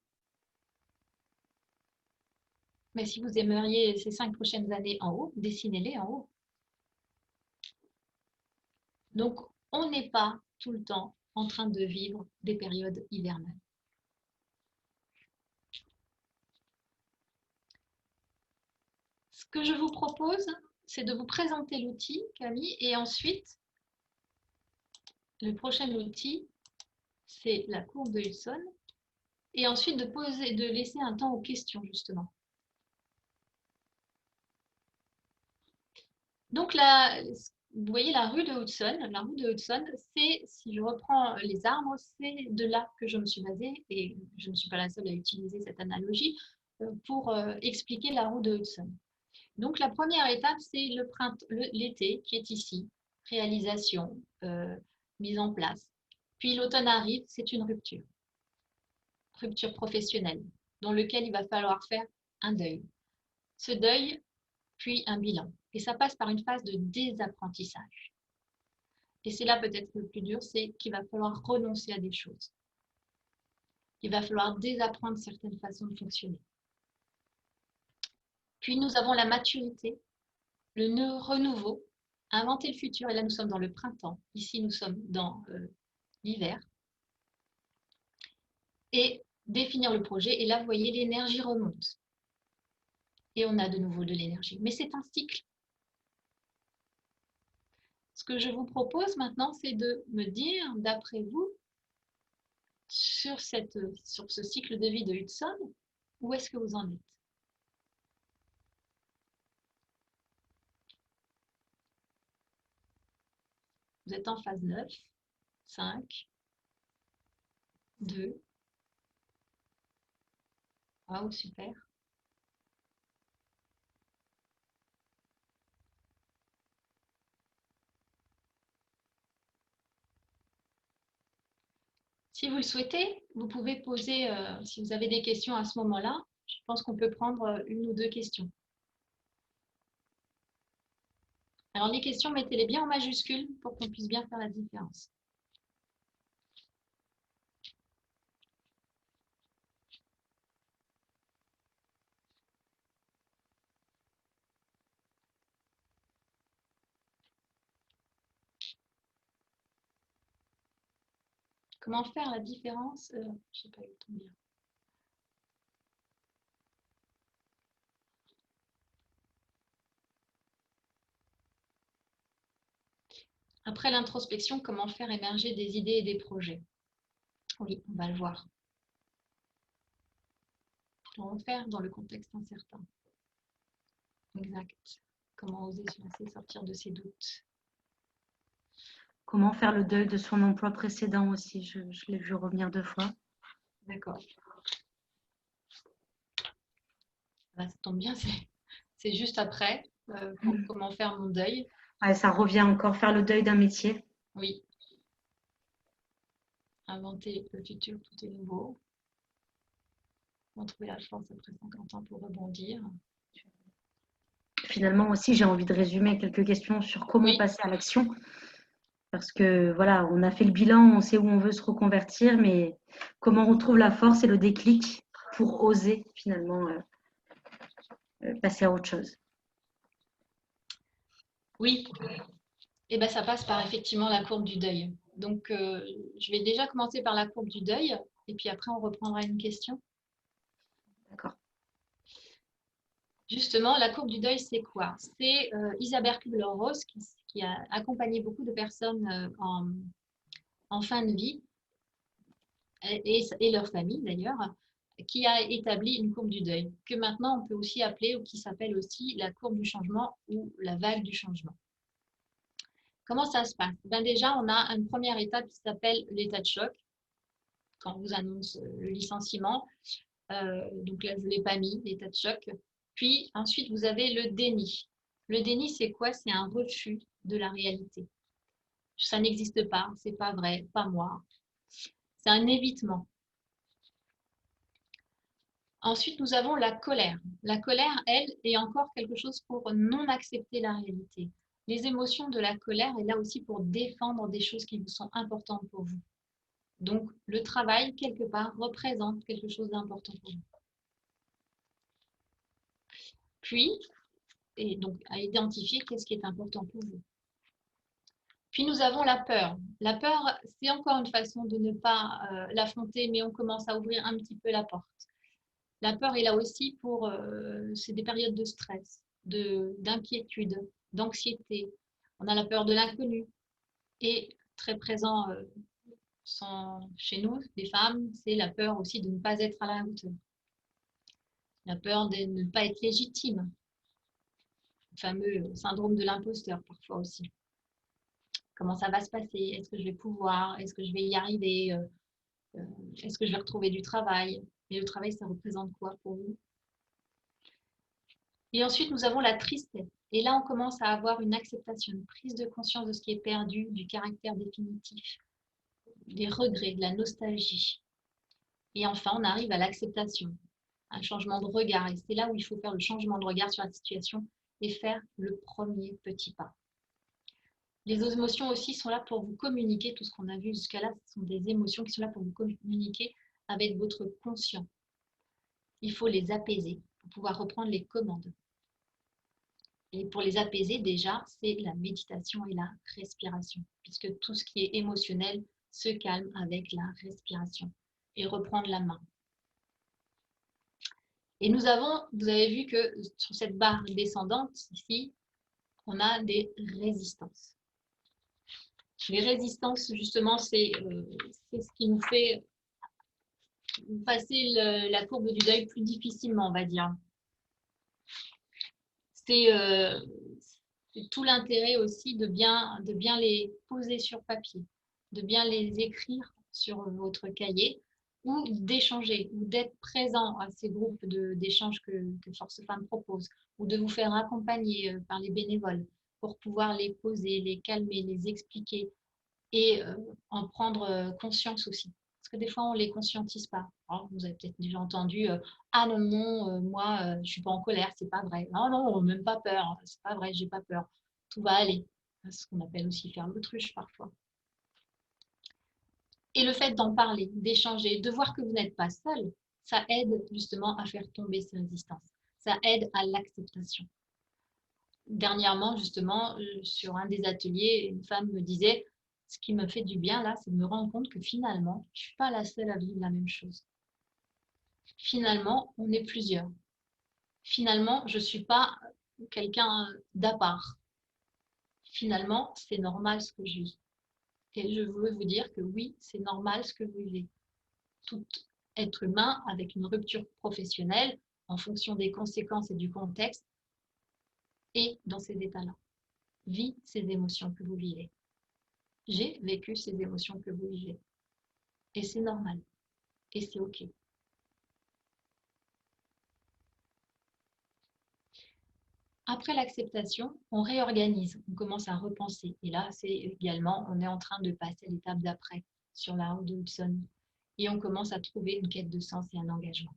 Mais si vous aimeriez ces 5 prochaines années en haut, dessinez-les en haut. Donc, on n'est pas tout le temps en train de vivre des périodes hivernales. Ce que je vous propose, c'est de vous présenter l'outil, Camille, et ensuite, le prochain outil, c'est la courbe de Hudson, et ensuite de laisser un temps aux questions, justement. Donc, vous voyez la rue de Hudson. La rue de Hudson, c'est, si je reprends les arbres, c'est de là que je me suis basée, et je ne suis pas la seule à utiliser cette analogie, pour expliquer la rue de Hudson. Donc, la première étape, c'est l'été qui est ici, réalisation, mise en place. Puis l'automne arrive, c'est une rupture professionnelle, dans laquelle il va falloir faire un deuil. Ce deuil, puis un bilan. Et ça passe par une phase de désapprentissage. Et c'est là peut-être le plus dur, c'est qu'il va falloir renoncer à des choses. Il va falloir désapprendre certaines façons de fonctionner. Puis nous avons la maturité, le renouveau, inventer le futur. Et là, nous sommes dans le printemps. Ici, nous sommes dans l'hiver. Et définir le projet. Et là, vous voyez, l'énergie remonte. Et on a de nouveau de l'énergie. Mais c'est un cycle. Ce que je vous propose maintenant, c'est de me dire, d'après vous, sur ce cycle de vie de Hudson, où est-ce que vous en êtes? Vous êtes en phase 9, 5, 2. Waouh, super. Si vous le souhaitez, vous pouvez poser, si vous avez des questions à ce moment-là, je pense qu'on peut prendre une ou deux questions. Alors les questions, mettez-les bien en majuscules pour qu'on puisse bien faire la différence. Comment faire la différence? Je ne sais pas eu le temps de lire. Après l'introspection, comment faire émerger des idées et des projets? Oui, on va le voir. On va faire dans le contexte incertain. Exact. Comment oser se laisser sortir de ses doutes? Comment faire le deuil de son emploi précédent aussi, je l'ai vu revenir 2 fois. D'accord. Ça tombe bien, c'est juste après. Comment faire mon deuil? Ouais, ça revient encore, faire le deuil d'un métier. Oui. Inventer le futur, tout est nouveau. Comment trouver la force après 50 ans pour rebondir? Finalement aussi, j'ai envie de résumer quelques questions sur comment Oui, passer à l'action. Parce que voilà, on a fait le bilan, on sait où on veut se reconvertir, mais comment on trouve la force et le déclic pour oser finalement passer à autre chose. oui. Et ben, ça passe par effectivement la courbe du deuil. Donc, je vais déjà commencer par la courbe du deuil, et puis après, on reprendra une question. D'accord. Justement, la courbe du deuil, c'est quoi? C'est Isabelle Kubler-Ross qui a accompagné beaucoup de personnes en fin de vie, et leur famille d'ailleurs, qui a établi une courbe du deuil, que maintenant on peut aussi appeler, ou qui s'appelle aussi la courbe du changement ou la vague du changement. Comment ça se passe? Ben déjà, on a une première étape qui s'appelle l'état de choc, quand on vous annonce le licenciement. Donc là, je ne l'ai pas mis, l'état de choc. Puis ensuite, vous avez le déni. Le déni, c'est quoi? C'est un refus de la réalité. Ça n'existe pas, c'est pas vrai, pas moi. C'est un évitement. Ensuite, nous avons la colère. La colère, elle, est encore quelque chose pour non accepter la réalité. Les émotions de la colère est là aussi pour défendre des choses qui vous sont importantes pour vous. Donc, le travail, quelque part, représente quelque chose d'important pour vous. Puis, et donc à identifier qu'est-ce qui est important pour vous. Puis nous avons la peur. La peur, c'est encore une façon de ne pas l'affronter, mais on commence à ouvrir un petit peu la porte. La peur est là aussi pour, c'est des périodes de stress, d'inquiétude, d'anxiété. On a la peur de l'inconnu. Et très présent chez nous, les femmes, c'est la peur aussi de ne pas être à la hauteur. La peur de ne pas être légitime. Le fameux syndrome de l'imposteur parfois aussi. Comment ça va se passer? Est-ce que je vais pouvoir? Est-ce que je vais y arriver? Est-ce que je vais retrouver du travail? Et le travail, ça représente quoi pour vous? Et ensuite, nous avons la tristesse. Et là, on commence à avoir une acceptation, une prise de conscience de ce qui est perdu, du caractère définitif, des regrets, de la nostalgie. Et enfin, on arrive à l'acceptation, un changement de regard. Et c'est là où il faut faire le changement de regard sur la situation et faire le premier petit pas. Les émotions aussi sont là pour vous communiquer. Tout ce qu'on a vu jusqu'à là, ce sont des émotions qui sont là pour vous communiquer avec votre conscient. Il faut les apaiser pour pouvoir reprendre les commandes. Et pour les apaiser, déjà, c'est la méditation et la respiration, puisque tout ce qui est émotionnel se calme avec la respiration et reprendre la main. Et vous avez vu que sur cette barre descendante, ici, on a des résistances. Les résistances, justement, c'est ce qui nous fait passer la courbe du deuil plus difficilement, on va dire. C'est tout l'intérêt aussi de bien les poser sur papier, de bien les écrire sur votre cahier, ou d'échanger, ou d'être présent à ces groupes d'échange que Force Femmes propose, ou de vous faire accompagner par les bénévoles pour pouvoir les poser, les calmer, les expliquer et en prendre conscience aussi. Parce que des fois, on ne les conscientise pas. Alors, vous avez peut-être déjà entendu ah non, non, moi, je ne suis pas en colère, c'est pas vrai. Non, non, même pas peur, c'est pas vrai, j'ai pas peur. Tout va aller. C'est ce qu'on appelle aussi faire l'autruche parfois. Et le fait d'en parler, d'échanger, de voir que vous n'êtes pas seul, ça aide justement à faire tomber ces résistances. Ça aide à l'acceptation. Dernièrement, justement, sur un des ateliers, une femme me disait, ce qui me fait du bien là, c'est de me rendre compte que finalement, je ne suis pas la seule à vivre la même chose. Finalement, on est plusieurs. Finalement, je ne suis pas quelqu'un d'à part. Finalement, c'est normal ce que je vis. Et je veux vous dire que oui, c'est normal ce que vous vivez. Tout être humain avec une rupture professionnelle, en fonction des conséquences et du contexte, est dans ces états-là. Vit ces émotions que vous vivez. J'ai vécu ces émotions que vous vivez. Et c'est normal. Et c'est OK. Après l'acceptation, on réorganise, on commence à repenser. Et là, c'est également, on est en train de passer à l'étape d'après sur la route de Hudson. Et on commence à trouver une quête de sens et un engagement.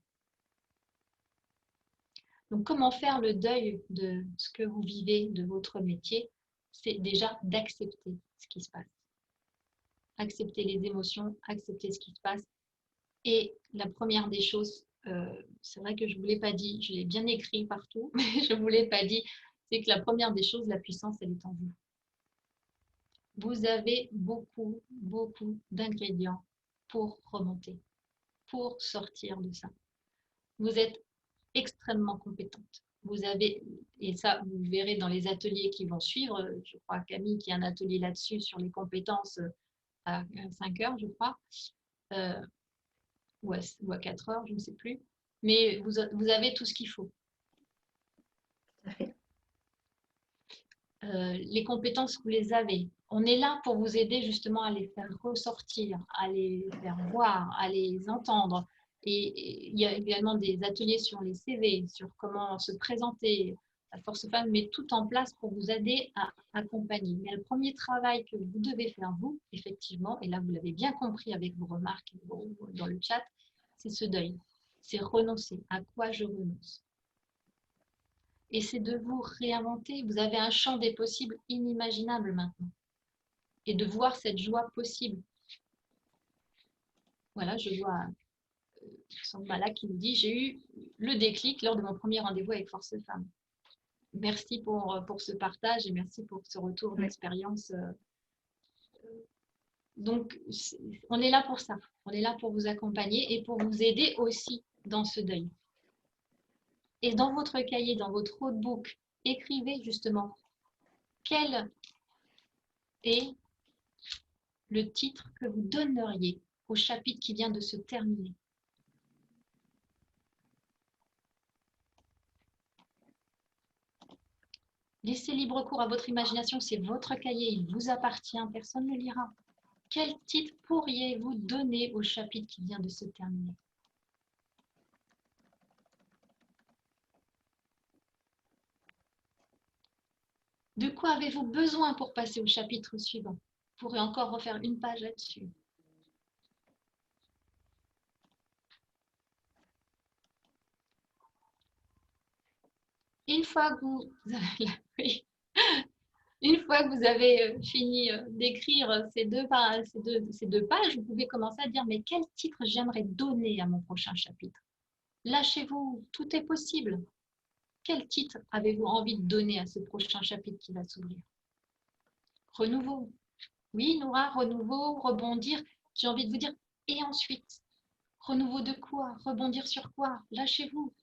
Donc, comment faire le deuil de ce que vous vivez, de votre métier? C'est déjà d'accepter ce qui se passe. Accepter les émotions, accepter ce qui se passe. Et la première des choses, c'est vrai que je ne vous l'ai pas dit, je l'ai bien écrit partout, mais je ne vous l'ai pas dit, c'est que la première des choses, la puissance, elle est en vous. Vous avez beaucoup, beaucoup d'ingrédients pour remonter, pour sortir de ça. Vous êtes extrêmement compétente. Vous avez, et ça, vous verrez dans les ateliers qui vont suivre, je crois Camille qui a un atelier là-dessus sur les compétences à 5 heures, je crois, ou à 4 heures, je ne sais plus. Mais vous avez tout ce qu'il faut. Tout à fait. Les compétences, vous les avez. On est là pour vous aider justement à les faire ressortir, à les faire voir, à les entendre. Et il y a également des ateliers sur les CV, sur comment se présenter. La Force Femme met tout en place pour vous aider à accompagner. Mais le premier travail que vous devez faire, vous, effectivement, et là vous l'avez bien compris avec vos remarques dans le chat, c'est ce deuil. C'est renoncer. À quoi je renonce? Et c'est de vous réinventer. Vous avez un champ des possibles inimaginable maintenant. Et de voir cette joie possible. Voilà, je vois Sambala qui nous dit « J'ai eu le déclic lors de mon premier rendez-vous avec Force Femme ». Merci pour ce partage et merci pour ce retour d'expérience. Donc, on est là pour ça. On est là pour vous accompagner et pour vous aider aussi dans ce deuil. Et dans votre cahier, dans votre roadbook, écrivez justement quel est le titre que vous donneriez au chapitre qui vient de se terminer. Laissez libre cours à votre imagination, c'est votre cahier, il vous appartient, personne ne le lira. Quel titre pourriez-vous donner au chapitre qui vient de se terminer? De quoi avez-vous besoin pour passer au chapitre suivant? Vous pourrez encore refaire une page là-dessus. Une fois que vous avez, une fois que vous avez fini d'écrire ces deux pages, vous pouvez commencer à dire mais quel titre j'aimerais donner à mon prochain chapitre? Lâchez-vous, tout est possible. Quel titre avez-vous envie de donner à ce prochain chapitre qui va s'ouvrir? Renouveau. Oui, Noura, renouveau, rebondir. J'ai envie de vous dire, et ensuite, renouveau de quoi? Rebondir sur quoi? Lâchez-vous,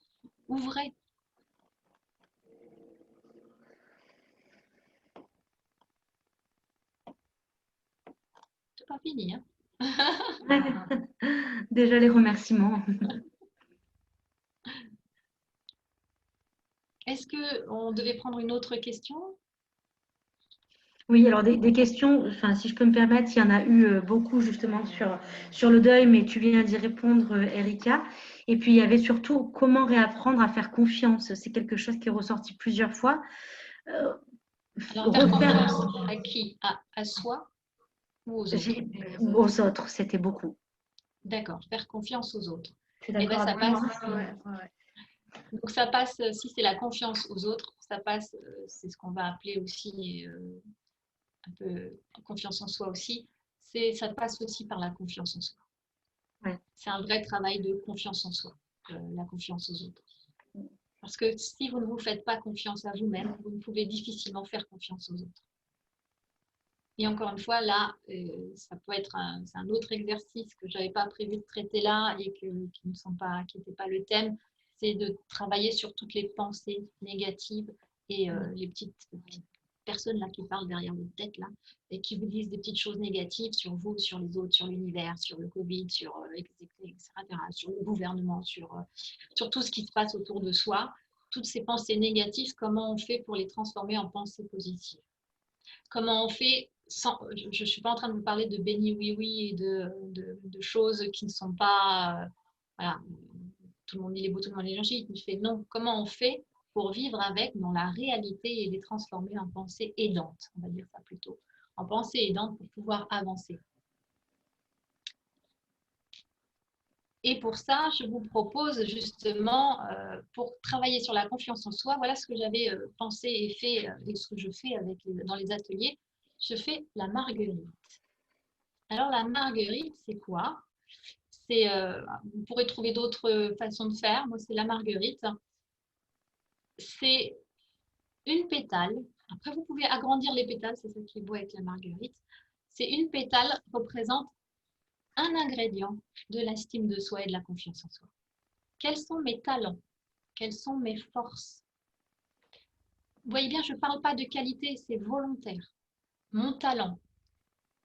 ouvrez. C'est pas fini, hein? Déjà les remerciements. Est-ce qu'on devait prendre une autre question? Oui, alors des questions, enfin, si je peux me permettre, il y en a eu beaucoup justement sur le deuil, mais tu viens d'y répondre, Erika. Et puis, il y avait surtout comment réapprendre à faire confiance. C'est quelque chose qui est ressorti plusieurs fois. Alors, faire confiance à qui? À soi ou aux autres? Aux autres, c'était beaucoup. D'accord, faire confiance aux autres. Je suis Et d'accord ben, ça avec toi. passe. Donc, ça passe, si c'est la confiance aux autres, ça passe, c'est ce qu'on va appeler aussi un peu confiance en soi aussi, ça passe aussi par la confiance en soi. Ouais. C'est un vrai travail de confiance en soi, la confiance aux autres. Parce que si vous ne vous faites pas confiance à vous-même, vous ne pouvez difficilement faire confiance aux autres. Et encore une fois, là, ça peut être c'est un autre exercice que je n'avais pas prévu de traiter là et qui n'était pas le thème, c'est de travailler sur toutes les pensées négatives et les petites personnes là qui parlent derrière votre tête là et qui vous disent des petites choses négatives sur vous, sur les autres, sur l'univers, sur le Covid, sur etc., sur le gouvernement, sur tout ce qui se passe autour de soi. Toutes ces pensées négatives, comment on fait pour les transformer en pensées positives? Comment on fait sans, je ne suis pas en train de vous parler de béni oui-oui et de choses qui ne sont pas, voilà, tout le monde il est beau, tout le monde est gentil. Je fais non, comment on fait pour vivre avec dans la réalité et les transformer en pensée aidante, on va dire ça plutôt, en pensée aidante pour pouvoir avancer. Et pour ça, je vous propose justement, pour travailler sur la confiance en soi, voilà ce que j'avais pensé et fait, et ce que je fais dans les ateliers. Je fais la marguerite. Alors, la marguerite, c'est quoi? Vous pourrez trouver d'autres façons de faire. Moi, c'est la marguerite. C'est une pétale. Après, vous pouvez agrandir les pétales, c'est ça qui est beau avec la marguerite. C'est une pétale représente un ingrédient de l'estime de soi et de la confiance en soi. Quels sont mes talents? Quelles sont mes forces? Vous voyez bien, je ne parle pas de qualité, c'est volontaire. Mon talent,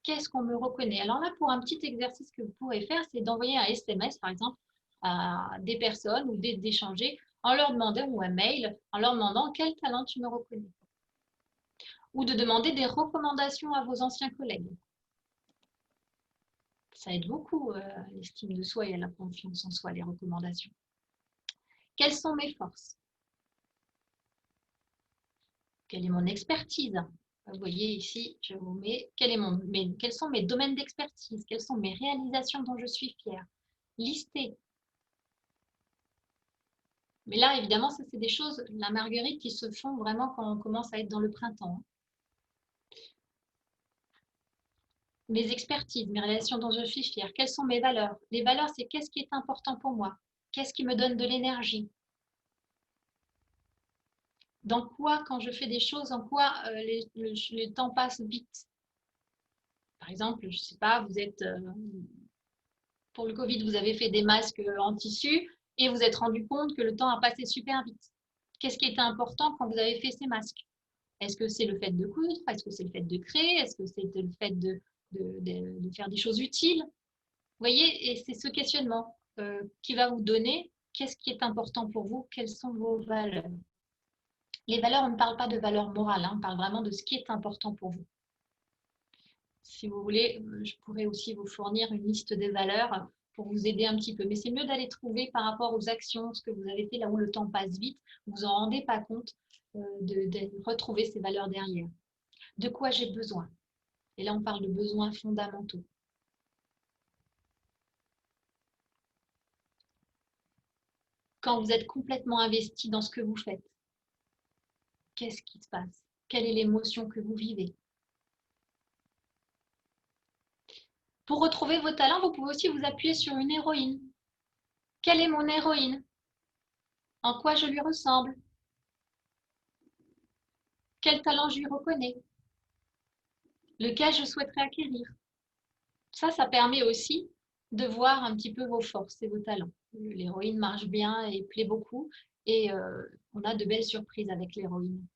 qu'est-ce qu'on me reconnaît? Alors là, pour un petit exercice que vous pourrez faire, c'est d'envoyer un SMS, par exemple, à des personnes ou d'échanger en leur demandant, ou un mail, en leur demandant quel talent tu me reconnais. Ou de demander des recommandations à vos anciens collègues. Ça aide beaucoup à l'estime de soi et à la confiance en soi, les recommandations. Quelles sont mes forces? Quelle est mon expertise? Vous voyez ici, je vous mets quels sont mes domaines d'expertise? Quelles sont mes réalisations dont je suis fière? Listez. Mais là, évidemment, ça, c'est des choses, la marguerite, qui se font vraiment quand on commence à être dans le printemps. Mes expertises, mes relations dont je suis fière. Quelles sont mes valeurs? Les valeurs, c'est qu'est-ce qui est important pour moi? Qu'est-ce qui me donne de l'énergie? Dans quoi, quand je fais des choses, en quoi le temps passe vite? Par exemple, je ne sais pas, vous êtes, pour le Covid, vous avez fait des masques en tissu et vous êtes rendu compte que le temps a passé super vite. Qu'est-ce qui était important quand vous avez fait ces masques? Est-ce que c'est le fait de coudre? Est-ce que c'est le fait de créer? Est-ce que c'est le fait de faire des choses utiles? Vous voyez, et c'est ce questionnement qui va vous donner qu'est-ce qui est important pour vous, quelles sont vos valeurs. Les valeurs, on ne parle pas de valeurs morales, hein, on parle vraiment de ce qui est important pour vous. Si vous voulez, je pourrais aussi vous fournir une liste des valeurs pour vous aider un petit peu. Mais c'est mieux d'aller trouver par rapport aux actions, ce que vous avez fait là où le temps passe vite, vous vous en rendez pas compte, de retrouver ces valeurs derrière. De quoi j'ai besoin? Et là, on parle de besoins fondamentaux. Quand vous êtes complètement investi dans ce que vous faites, qu'est-ce qui se passe? Quelle est l'émotion que vous vivez? Pour retrouver vos talents, vous pouvez aussi vous appuyer sur une héroïne. Quelle est mon héroïne? En quoi je lui ressemble? Quel talent je lui reconnais? Lequel je souhaiterais acquérir? Ça permet aussi de voir un petit peu vos forces et vos talents. L'héroïne marche bien et plaît beaucoup et on a de belles surprises avec l'héroïne.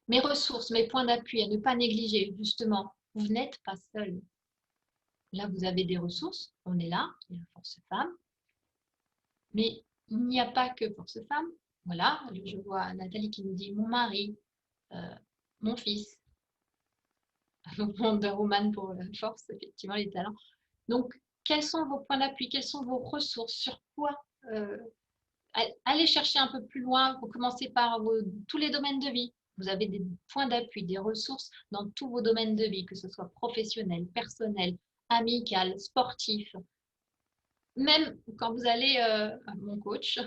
Mes ressources, mes points d'appui à ne pas négliger, justement, vous n'êtes pas seul. Là, vous avez des ressources, on est là, il y a Force Femme, mais il n'y a pas que Force Femme. Voilà, je vois Nathalie qui nous dit mon mari, mon fils, Wonder Woman pour la force, effectivement, les talents. Donc, quels sont vos points d'appui? Quelles sont vos ressources? Sur quoi allez chercher un peu plus loin. Vous commencez par tous les domaines de vie. Vous avez des points d'appui, des ressources dans tous vos domaines de vie, que ce soit professionnel, personnel, amical, sportif. même quand vous allez, mon coach,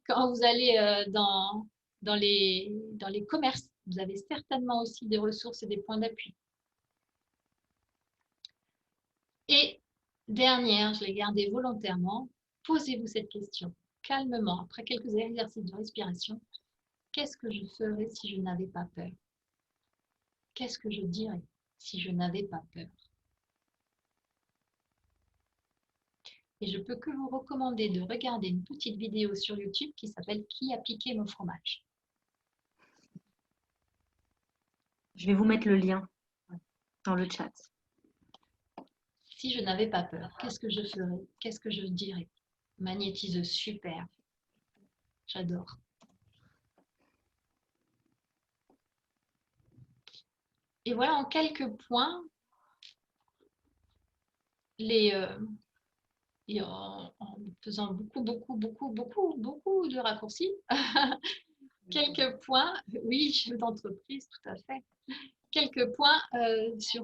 quand vous allez dans les commerces, vous avez certainement aussi des ressources et des points d'appui. Et dernière, je l'ai gardée volontairement, posez-vous cette question calmement, après quelques exercices de respiration. Qu'est-ce que je ferais si je n'avais pas peur? Qu'est-ce que je dirais si je n'avais pas peur? Et je peux que vous recommander de regarder une petite vidéo sur YouTube qui s'appelle « Qui a piqué mon fromage ?» Je vais vous mettre le lien dans le chat. Si je n'avais pas peur, qu'est-ce que je ferais? Qu'est-ce que je dirais? Magnétiseuse, super. J'adore. Et voilà en quelques points, et en faisant beaucoup de raccourcis, quelques points, oui, chef d'entreprise, tout à fait. Quelques points sur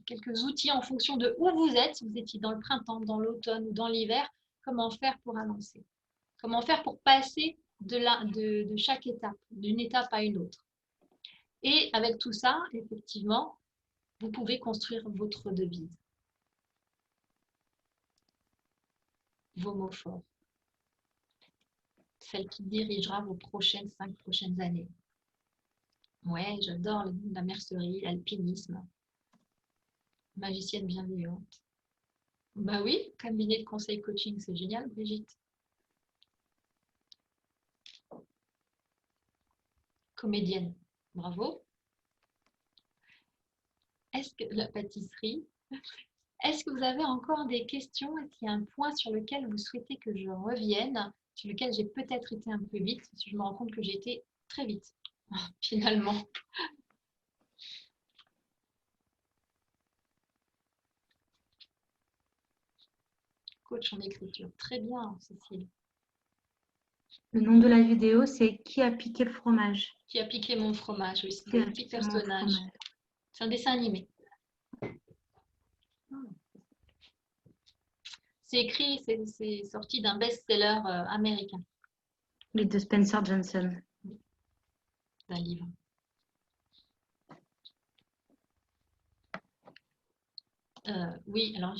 quelques outils en fonction de où vous êtes, si vous étiez dans le printemps, dans l'automne ou dans l'hiver, comment faire pour avancer, comment faire pour passer de chaque étape, d'une étape à une autre. Et avec tout ça, effectivement, vous pouvez construire votre devise, vos mots forts, celle qui dirigera vos 5 prochaines années. Ouais, j'adore la mercerie, l'alpinisme, magicienne bienveillante. Bah oui, cabinet de conseil coaching, c'est génial, Brigitte. Comédienne, bravo. Est-ce que la pâtisserie, est-ce que vous avez encore des questions? Est-ce qu'il y a un point sur lequel vous souhaitez que je revienne, sur lequel j'ai peut-être été un peu vite, parce que je me rends compte que j'ai été très vite, finalement. Coach en écriture, très bien, Cécile. Le nom de la vidéo, c'est « Qui a piqué le fromage ?» Qui a piqué mon fromage, oui, c'est Qui a un petit piqué mon personnage. fromage. C'est un dessin animé. C'est écrit, c'est sorti d'un best-seller américain. Oui, de Spencer Johnson. D'un livre. Oui, alors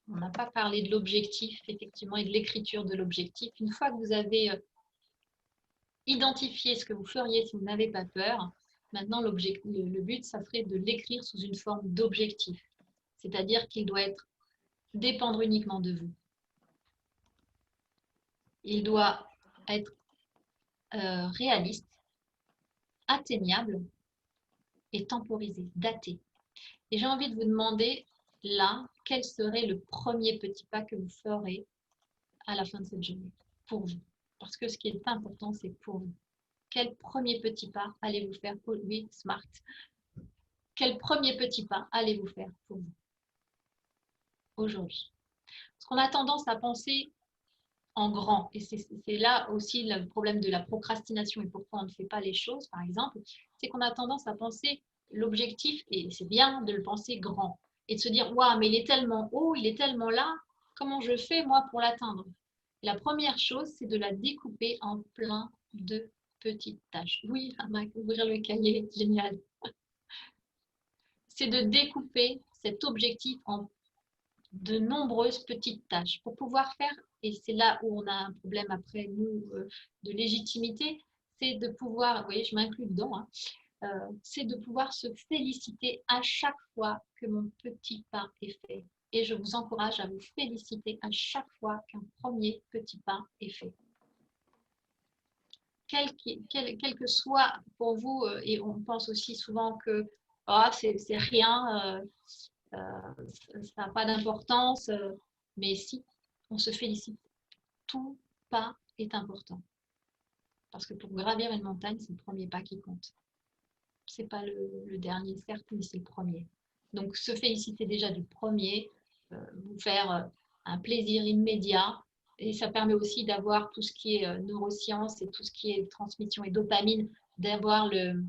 on n'a pas parlé de l'objectif, effectivement, et de l'écriture de l'objectif. Une fois que vous avez identifié ce que vous feriez si vous n'avez pas peur, maintenant le but, ça serait de l'écrire sous une forme d'objectif. C'est-à-dire qu'il doit dépendre uniquement de vous. Il doit être réaliste, atteignable et temporisé, daté. Et j'ai envie de vous demander là, quel serait le premier petit pas que vous ferez à la fin de cette journée pour vous? Parce que ce qui est important, c'est pour vous. Quel premier petit pas allez-vous faire pour lui, Smart? Quel premier petit pas allez-vous faire pour vous aujourd'hui? Parce qu'on a tendance à penser en grand. Et c'est là aussi le problème de la procrastination et pourquoi on ne fait pas les choses, par exemple, c'est qu'on a tendance à penser l'objectif, et c'est bien de le penser grand, et de se dire, waouh, mais il est tellement haut, il est tellement là, comment je fais moi pour l'atteindre? La première chose, c'est de la découper en plein de petites tâches. Oui, ouvrir le cahier, génial. C'est de découper cet objectif en de nombreuses petites tâches pour pouvoir faire, et c'est là où on a un problème après, nous, de légitimité, c'est de pouvoir, vous voyez, je m'inclus dedans, hein, c'est de pouvoir se féliciter à chaque fois que mon petit pas est fait. Et je vous encourage à vous féliciter à chaque fois qu'un premier petit pas est fait. Quel que soit pour vous, et on pense aussi souvent que oh, c'est rien, ça n'a pas d'importance, mais si, on se félicite. Tout pas est important. Parce que pour gravir une montagne, c'est le premier pas qui compte. Ce n'est pas le dernier, certes, mais c'est le premier. Donc, se féliciter déjà du premier, vous faire un plaisir immédiat. Et ça permet aussi d'avoir tout ce qui est neurosciences et tout ce qui est transmission et dopamine, d'avoir le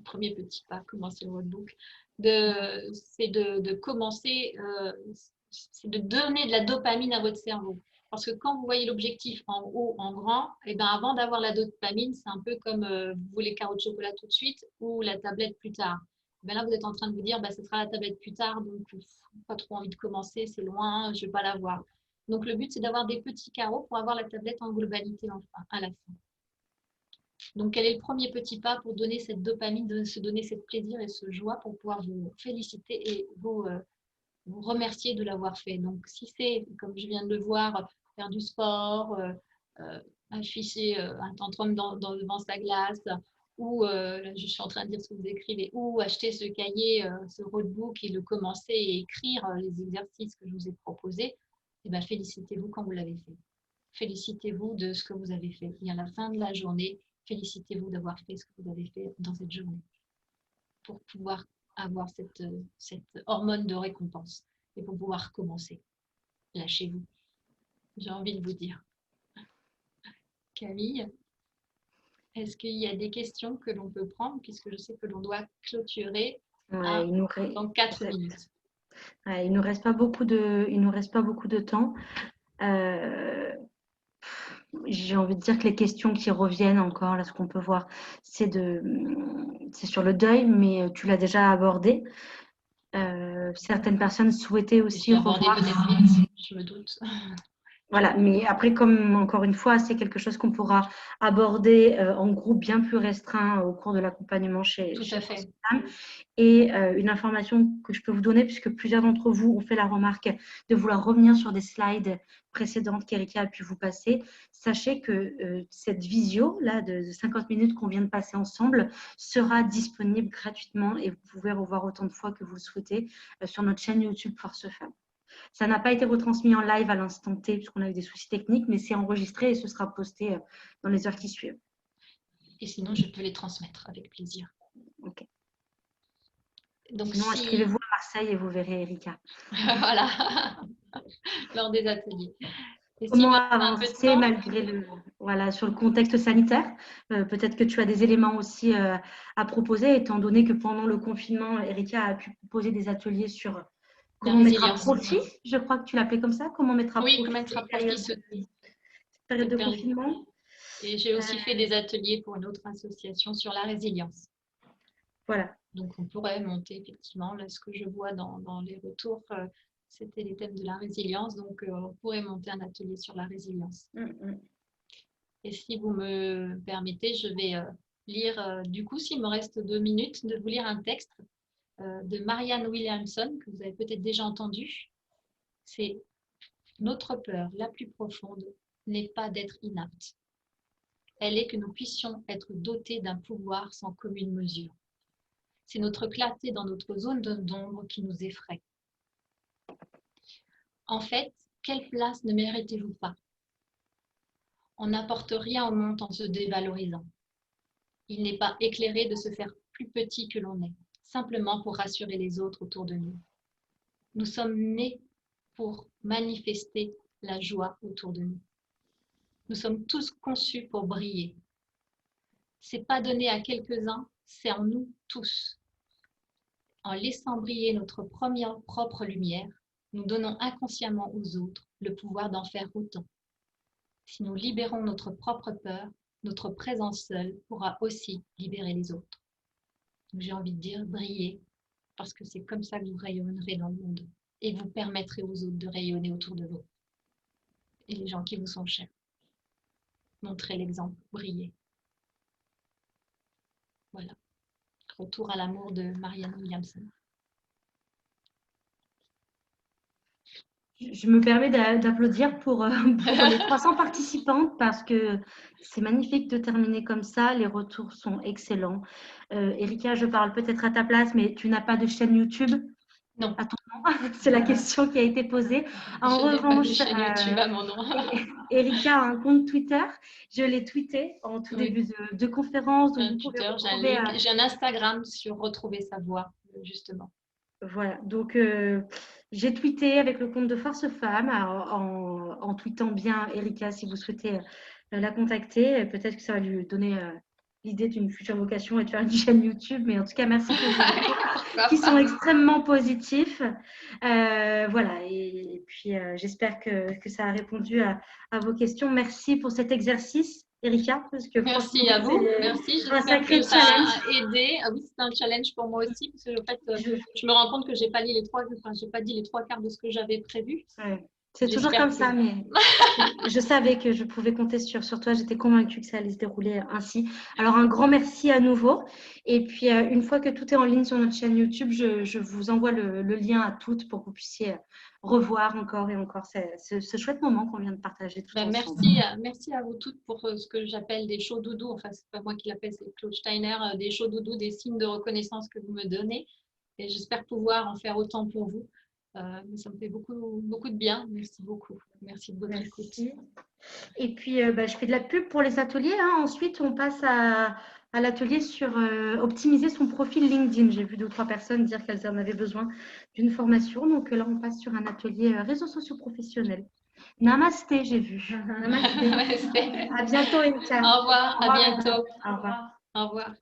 premier petit pas, commencer le roadbook, c'est de commencer c'est de donner de la dopamine à votre cerveau. Parce que quand vous voyez l'objectif en haut, en grand, et ben avant d'avoir la dopamine, c'est un peu comme vous voulez carreaux de chocolat tout de suite ou la tablette plus tard. Ben là, vous êtes en train de vous dire, bah, ce sera la tablette plus tard, donc pas trop envie de commencer, c'est loin, je ne vais pas l'avoir. Donc le but, c'est d'avoir des petits carreaux pour avoir la tablette en globalité à la fin. Donc, quel est le premier petit pas pour donner cette dopamine, de se donner cette plaisir et ce joie pour pouvoir vous féliciter et vous remercier de l'avoir fait. Donc, si c'est, comme je viens de le voir, faire du sport, afficher un tantrum devant sa glace, ou là, je suis en train de dire ce que vous écrivez, ou acheter ce cahier, ce roadbook et le commencer et écrire les exercices que je vous ai proposés, eh ben, félicitez-vous quand vous l'avez fait. Félicitez-vous de ce que vous avez fait. Et à la fin de la journée, félicitez-vous d'avoir fait ce que vous avez fait dans cette journée pour pouvoir avoir cette hormone de récompense et pour pouvoir recommencer. Lâchez-vous. J'ai envie de vous dire. Camille, est-ce qu'il y a des questions que l'on peut prendre puisque je sais que l'on doit clôturer dans 4 minutes. Ouais, il ne nous reste pas beaucoup de temps. J'ai envie de dire que les questions qui reviennent encore, là, ce qu'on peut voir, c'est sur le deuil, mais tu l'as déjà abordé. Certaines personnes souhaitaient aussi revoir. Vite, je me doute. Voilà, mais après, comme encore une fois, c'est quelque chose qu'on pourra aborder en groupe bien plus restreint au cours de l'accompagnement chez Femmes. Et une information que je peux vous donner, puisque plusieurs d'entre vous ont fait la remarque de vouloir revenir sur des slides précédentes qu'Erika a pu vous passer, sachez que cette visio là de 50 minutes qu'on vient de passer ensemble sera disponible gratuitement et vous pouvez revoir autant de fois que vous le souhaitez sur notre chaîne YouTube Force Femmes. Ça n'a pas été retransmis en live à l'instant T puisqu'on a eu des soucis techniques, mais c'est enregistré et ce sera posté dans les heures qui suivent. Et sinon, je peux les transmettre avec plaisir. Ok. Donc, sinon, inscrivez-vous à Marseille et vous verrez Erika. Voilà, lors des ateliers. Et comment avancer malgré sur le contexte sanitaire. Peut-être que tu as des éléments aussi à proposer, étant donné que pendant le confinement, Erika a pu proposer des ateliers sur comment mettre à profit, je crois que tu l'appelais comme ça, comment mettre à profit cette période de confinement. Et j'ai aussi fait des ateliers pour une autre association sur la résilience. Voilà. Donc, on pourrait monter effectivement, là, ce que je vois dans les retours, c'était les thèmes de la résilience. Donc, on pourrait monter un atelier sur la résilience. Et si vous me permettez, je vais lire, du coup, s'il me reste 2 minutes, de vous lire un texte de Marianne Williamson, que vous avez peut-être déjà entendu. C'est « Notre peur la plus profonde n'est pas d'être inapte. Elle est que nous puissions être dotés d'un pouvoir sans commune mesure. C'est notre clarté dans notre zone d'ombre qui nous effraie. En fait, quelle place ne méritez-vous pas? On n'apporte rien au monde en se dévalorisant. Il n'est pas éclairé de se faire plus petit que l'on est, simplement pour rassurer les autres autour de nous. Nous sommes nés pour manifester la joie autour de nous. Nous sommes tous conçus pour briller. C'est pas donné à quelques-uns, c'est en nous tous. En laissant briller notre propre lumière, nous donnons inconsciemment aux autres le pouvoir d'en faire autant. Si nous libérons notre propre peur, notre présence seule pourra aussi libérer les autres. J'ai envie de dire briller, parce que c'est comme ça que vous rayonnerez dans le monde et vous permettrez aux autres de rayonner autour de vous. Et les gens qui vous sont chers. Montrez l'exemple, brillez. Voilà. Retour à l'amour de Marianne Williamson. Je me permets d'applaudir pour les 300 participantes parce que c'est magnifique de terminer comme ça. Les retours sont excellents. Erika, je parle peut-être à ta place, mais tu n'as pas de chaîne YouTube? Non. À ton nom? C'est la question qui a été posée. En revanche, pas de chaîne YouTube à mon nom. Erika a un compte Twitter. Je l'ai tweeté en tout début de conférence. Donc Twitter, j'ai un Instagram sur Retrouver sa voix, justement. Voilà, donc j'ai tweeté avec le compte de Force Femmes en tweetant bien Erika si vous souhaitez la contacter. Peut-être que ça va lui donner l'idée d'une future vocation est de faire une chaîne YouTube, mais en tout cas, merci pour vos retours qui sont extrêmement positifs. Voilà, et puis j'espère que ça a répondu à vos questions. Merci pour cet exercice, Erika, parce que merci à vous. Merci. J'espère que ça a aidé. Ah oui, c'est un challenge pour moi aussi, parce que en fait, je me rends compte que j'ai pas dit les trois quarts de ce que j'avais prévu. Ouais. C'est toujours comme ça, mais je savais que je pouvais compter sur toi. J'étais convaincue que ça allait se dérouler ainsi. Alors, un grand merci à nouveau. Et puis, une fois que tout est en ligne sur notre chaîne YouTube, je vous envoie le lien à toutes pour que vous puissiez revoir encore et encore ce chouette moment qu'on vient de partager tout ensemble. Merci à vous toutes pour ce que j'appelle des chauds doudous. Enfin, c'est pas moi qui l'appelle, c'est Claude Steiner, des chauds doudous, des signes de reconnaissance que vous me donnez. Et j'espère pouvoir en faire autant pour vous. Ça me fait beaucoup de bien. Merci beaucoup. Merci de votre écoute. Et puis, je fais de la pub pour les ateliers. Ensuite, on passe à l'atelier sur optimiser son profil LinkedIn. J'ai vu 2 ou 3 personnes dire qu'elles en avaient besoin d'une formation. Donc là, on passe sur un atelier réseaux sociaux professionnels. Namasté, j'ai vu. Namasté. Namasté. À bientôt, Erika. Au revoir. À bientôt. Au revoir. Au revoir.